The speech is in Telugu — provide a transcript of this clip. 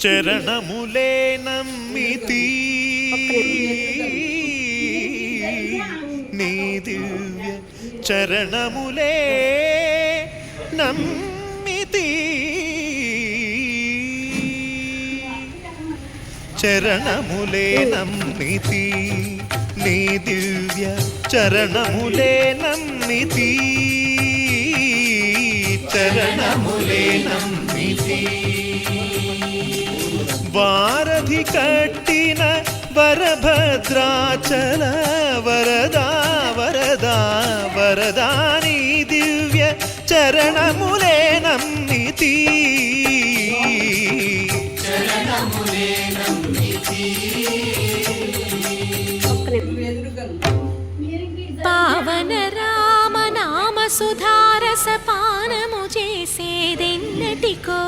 చరణములే నమ్మితి నీ దివ్య చరణములే నమ్మితి చరణములే నమ్మితి నీ దివ్య చరణములే నమ్మితి చరణములే నమ్మితి వారధి కట్టిన వరభద్రాచల వరదా వరదా వరదా నీ దివ్య చరణములే నమ్మితి చరణములే నమ్మితి పావన రామ నామ సుధారస పానము చేసేదెన్నటికో